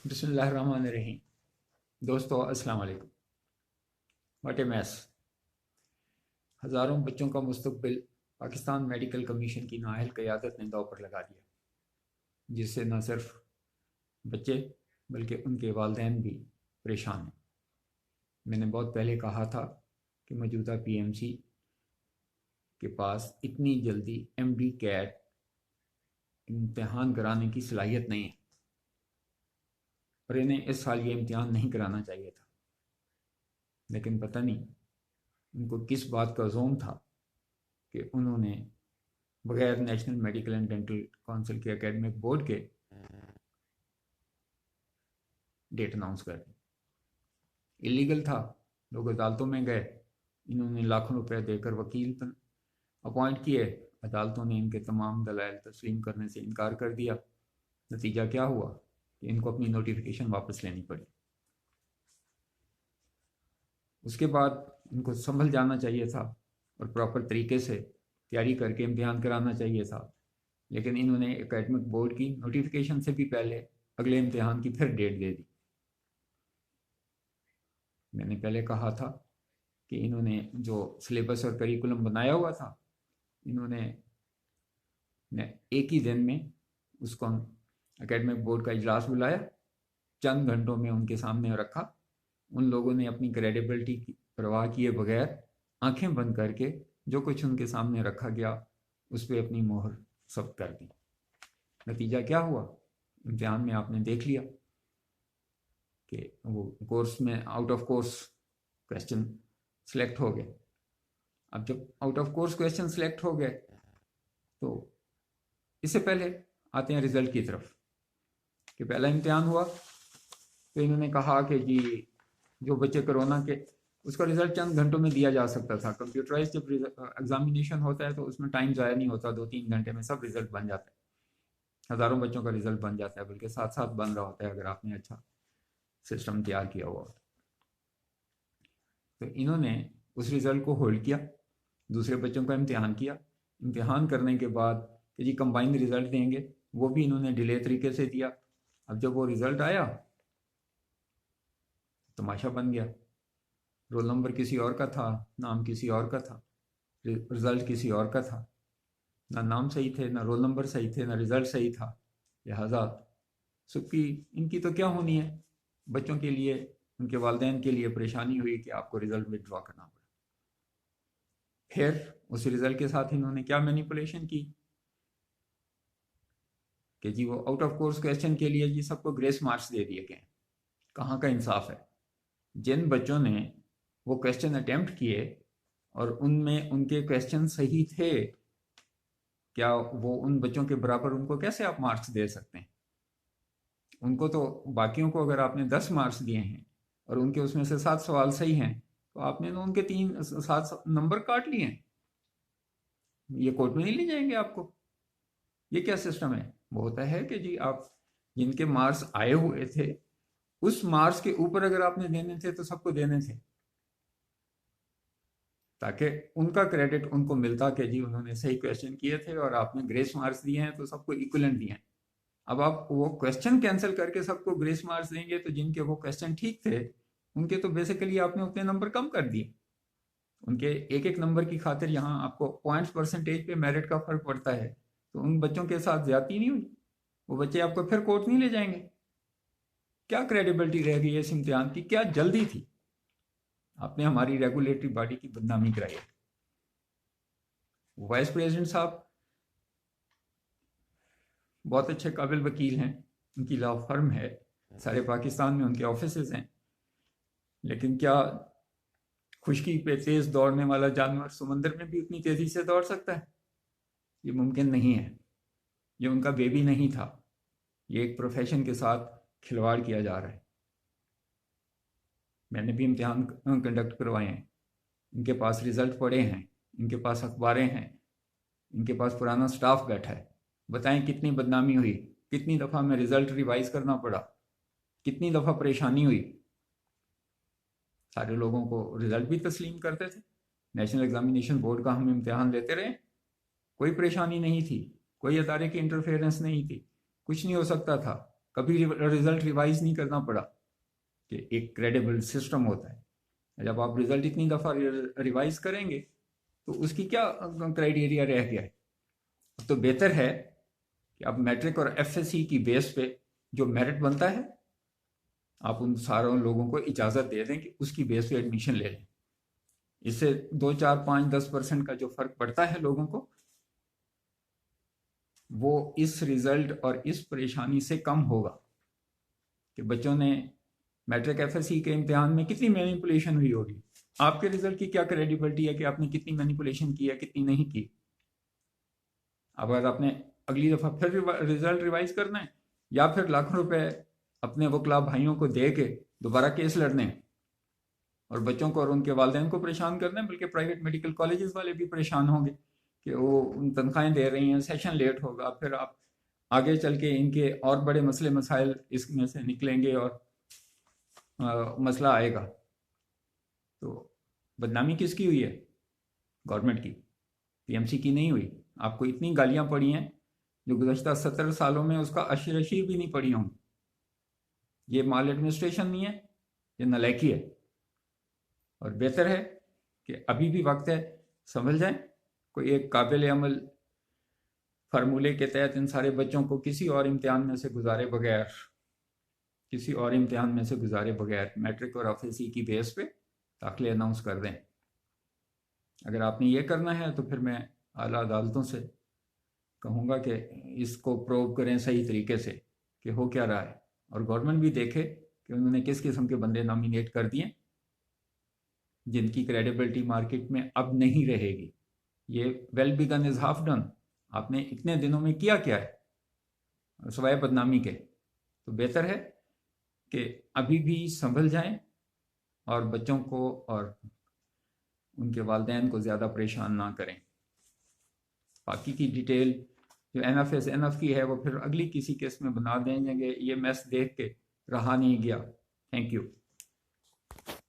बिस्मिल्लाहिर्रहमानिर्रहीम। दोस्तों अस्सलाम वालेकुम। What a mess. हज़ारों बच्चों का मुस्तकबिल पाकिस्तान मेडिकल कमीशन की नाअहल क़यादत ने दांव पर लगा दिया, जिससे न सिर्फ बच्चे बल्कि उनके वालिदैन भी परेशान हैं। मैंने बहुत पहले कहा था कि मौजूदा पीएमसी के पास इतनी जल्दी एमडी कैट इम्तहान कराने की सलाहियत नहीं है और इन्हें इस साल ये इम्तहान नहीं कराना चाहिए था। लेकिन पता नहीं उनको किस बात का ज़ोम था कि उन्होंने बगैर national medical and dental council के एकेडमिक बोर्ड के डेट अनाउंस कर दी। इलीगल था, लोग अदालतों में गए, इन्होंने लाखों रुपए देकर वकील अपॉइंट किए, अदालतों ने इनके तमाम दलाइल तस्लीम करने से इनकार कर दिया। नतीजा क्या हुआ कि इनको अपनी नोटिफिकेशन वापस लेनी पड़ी। उसके बाद इनको संभल जाना चाहिए था और प्रॉपर तरीके से तैयारी करके इम्तिहान कराना चाहिए था, लेकिन इन्होंने एकेडमिक बोर्ड की नोटिफिकेशन से भी पहले अगले इम्तिहान की फिर डेट दे दी। मैंने पहले कहा था कि इन्होंने जो सिलेबस और करिकुलम बनाया हुआ था, इन्होंने एक ही दिन में उसको एकेडमिक बोर्ड का इजलास बुलाया, चंद घंटों में उनके सामने रखा। उन लोगों ने अपनी क्रेडिबिलिटी की परवाह किए बगैर आंखें बंद करके जो कुछ उनके सामने रखा गया उस पर अपनी मोहर सब कर दी। नतीजा क्या हुआ, इम्तिहान में आपने देख लिया कि वो कोर्स में out of course question select हो गए। अब जब out of course question select हो गए तो इससे पहले आते हैं रिजल्ट की तरफ कि पहला इम्तिहान हुआ तो इन्होंने कहा कि जी जो बच्चे कोरोना के, उसका रिजल्ट चंद घंटों में दिया जा सकता था। कंप्यूटराइज जब एग्जामिनेशन होता है तो उसमें टाइम ज़ाया नहीं होता, 2-3 घंटे में सब रिजल्ट बन जाता है, हज़ारों बच्चों का रिजल्ट बन जाता है, बल्कि साथ साथ बन रहा होता है अगर आपने अच्छा सिस्टम तैयार किया हुआ। तो इन्होंने उस रिज़ल्ट को होल्ड किया, दूसरे बच्चों का इम्तिहान किया। इम्तिहान करने के बाद कि जी कंबाइंड रिज़ल्ट देंगे, वो भी इन्होंने डिले तरीके से दिया। अब जब वो रिज़ल्ट आया तमाशा बन गया। रोल नंबर किसी और का था, नाम किसी और का था, रिज़ल्ट किसी और का था। ना नाम सही थे, ना रोल नंबर सही थे, ना रिज़ल्ट सही था। लिहाजा सुखी इनकी तो क्या होनी है, बच्चों के लिए, उनके वालिदैन के लिए परेशानी हुई कि आपको रिज़ल्ट विड्रॉ करना पड़ा। फिर उस रिज़ल्ट के साथ इन्होंने क्या मैनिपुलेशन की कि जी वो आउट ऑफ कोर्स क्वेश्चन के लिए जी सबको ग्रेस मार्क्स दे दिए गए। कहाँ का इंसाफ है। जिन बच्चों ने वो क्वेश्चन अटेम्प्ट किए और उनमें उनके क्वेश्चन सही थे, क्या वो उन बच्चों के बराबर उनको कैसे आप मार्क्स दे सकते हैं? उनको तो, बाकियों को अगर आपने 10 मार्क्स दिए हैं और उनके उसमें से 7 सवाल सही हैं तो आपने तो उनके 7 नंबर काट लिए हैं। ये कोर्ट में नहीं ले जाएंगे आपको। ये क्या सिस्टम है? वो होता है कि जी आप जिनके मार्क्स आए हुए थे उस मार्क्स के ऊपर अगर आपने देने थे तो सबको देने थे, ताकि उनका क्रेडिट उनको मिलता कि जी उन्होंने सही क्वेश्चन किए थे और आपने ग्रेस मार्क्स दिए हैं तो सबको इक्वलेंट दिए हैं। अब आप वो क्वेश्चन कैंसिल करके सबको ग्रेस मार्क्स देंगे तो जिनके वो क्वेश्चन ठीक थे उनके तो बेसिकली आपने उतने नंबर कम कर दिए। उनके एक एक नंबर की खातिर यहाँ आपको पॉइंट्स परसेंटेज पे मेरिट का फर्क पड़ता है, तो उन बच्चों के साथ ज्यादती नहीं हुई। वो बच्चे आपको फिर कोर्ट नहीं ले जाएंगे। क्या क्रेडिबिलिटी रह गई इस इम्तिहान की? क्या जल्दी थी? आपने हमारी रेगुलेटरी बॉडी की बदनामी कराई है। वाइस प्रेसिडेंट साहब बहुत अच्छे काबिल वकील हैं, उनकी लॉ फर्म है, सारे पाकिस्तान में उनके ऑफिसेज हैं, लेकिन क्या खुशकी पे तेज दौड़ने वाला जानवर समंदर में भी उतनी तेजी से दौड़ सकता है? ये मुमकिन नहीं है। ये उनका बेबी नहीं था, ये एक प्रोफेशन के साथ खिलवाड़ किया जा रहा है। मैंने भी इम्तिहान कंडक्ट करवाए हैं, इनके पास रिजल्ट पड़े हैं, इनके पास अखबारें हैं, इनके पास पुराना स्टाफ बैठा है। बताएं कितनी बदनामी हुई, कितनी दफ़ा मैं रिजल्ट रिवाइज करना पड़ा, कितनी दफ़ा परेशानी हुई। सारे लोगों को रिजल्ट भी तस्लीम करते थे, नेशनल एग्जामिनेशन बोर्ड का हम इम्तिहान लेते रहे, कोई परेशानी नहीं थी, कोई अदारे की इंटरफेरेंस नहीं थी, कुछ नहीं हो सकता था। कभी रिजल्ट रिवाइज नहीं करना पड़ा कि एक क्रेडिबल सिस्टम होता है। जब आप रिजल्ट इतनी दफ़ा रिवाइज करेंगे तो उसकी क्या क्राइटेरिया रह गया है। तो बेहतर है कि आप मैट्रिक और एफएससी की बेस पे जो मेरिट बनता है आप उन सारों लोगों को इजाज़त दे दें कि उसकी बेस पे एडमिशन ले लें। इससे 2, 4, 5, 10% का जो फ़र्क पड़ता है लोगों को, वो इस रिज़ल्ट और इस परेशानी से कम होगा कि बच्चों ने मैट्रिक एफएससी के इम्तिहान में कितनी मैनिपुलेशन हुई होगी। आपके रिजल्ट की क्या क्रेडिबिलिटी है कि आपने कितनी मैनिपुलेशन की है, कितनी नहीं की। अगर आपने अगली दफ़ा फिर रिजल्ट रिवाइज करना है या फिर लाखों रुपए अपने वकला भाइयों को दे के दोबारा केस लड़ने और बच्चों को और उनके वालिदैन को परेशान करना है, बल्कि प्राइवेट मेडिकल कॉलेजेस वाले भी परेशान होंगे कि वो तनख्वाहें दे रही हैं, सेशन लेट होगा, फिर आप आगे चल के इनके और बड़े मसले मसाइल इसमें से निकलेंगे और मसला आएगा। तो बदनामी किसकी हुई है? गवर्नमेंट की, पीएमसी की नहीं हुई। आपको इतनी गालियां पड़ी हैं जो गुज़श्ता 70 सालों में उसका अशर भी नहीं पड़ी होंगी। ये माल एडमिनिस्ट्रेशन नहीं है, ये नलायकी है। और बेहतर है कि अभी भी वक्त है, समझ जाएं, कोई एक काबिल अमल फार्मूले के तहत इन सारे बच्चों को किसी और इम्तिहान में से गुजारे बगैर मैट्रिक और एफएससी की बेस पे दाखिले अनाउंस कर दें। अगर आपने ये करना है तो फिर मैं आला अदालतों से कहूँगा कि इसको प्रोव करें सही तरीके से कि हो क्या रहा है, और गवर्नमेंट भी देखे कि उन्होंने किस किस्म के बंदे नॉमिनेट कर दिए जिनकी क्रेडिबिलिटी मार्केट में अब नहीं रहेगी। ये well begun is half done. आपने इतने दिनों में किया क्या है सवाए बदनामी के? तो बेहतर है कि अभी भी संभल जाएं और बच्चों को और उनके वालिदैन को ज़्यादा परेशान ना करें। बाकी की डिटेल जो एनएफ की है वो फिर अगली किसी केस में बना देंगे। ये मैस देख के रहा नहीं गया। Thank you.